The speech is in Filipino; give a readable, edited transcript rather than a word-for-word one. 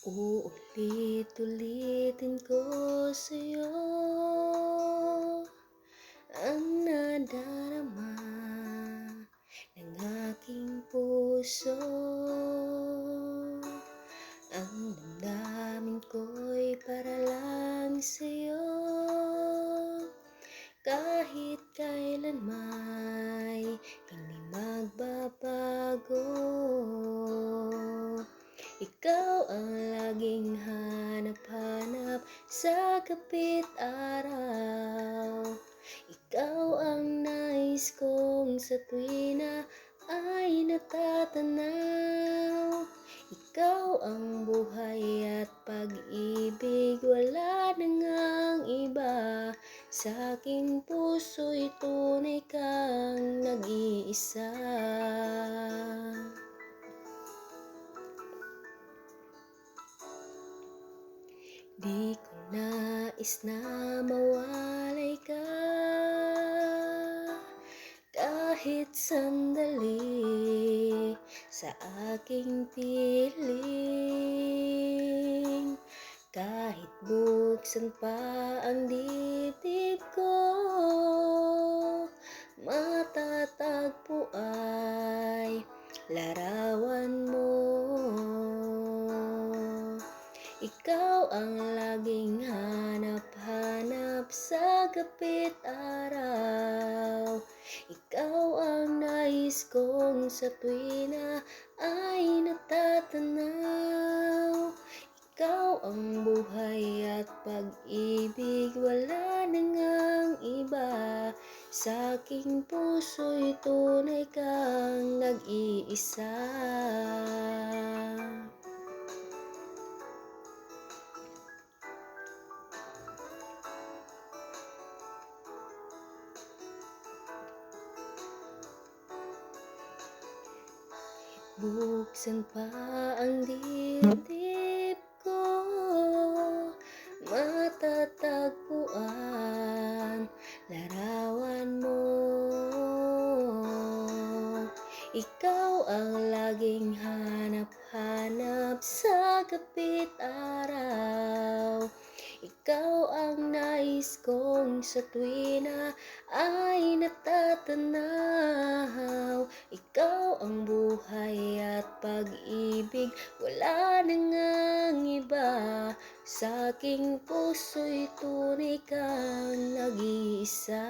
Uulit-ulitin ko sa'yo ang nadarama ng aking puso. Ang damdamin ko'y para lang sa'yo, kahit kailan may hindi magbabago. Ikaw ang laging hanap-hanap sa kapit araw. Ikaw ang nais kong sa tuwina ay natatanaw. Ikaw ang buhay at pag-ibig, wala na ngang iba. Sa aking puso'y tunay kang nag-iisa. Di ko nais na mawalay ka kahit sandali sa aking piling. Kahit buksan pa ang dibdib ko, matatagpo ay larawan mo. Ikaw ang laging hanap-hanap sa kapit araw. Ikaw ang nais kong sa tuwina ay natatanaw. Ikaw ang buhay at pag-ibig, wala na ngang iba. Sa aking puso'y tunay kang nag-iisa. Buksan pa ang dibdib ko, matatagpuan larawan mo. Ikaw ang laging hanap-hanap sa kapit araw. Ikaw ang nais kong sa tuwina ay natatanaw. Ikaw ang buhay at pag-ibig, wala na ngang iba. Sa aking puso'y tunay kang nag-iisa.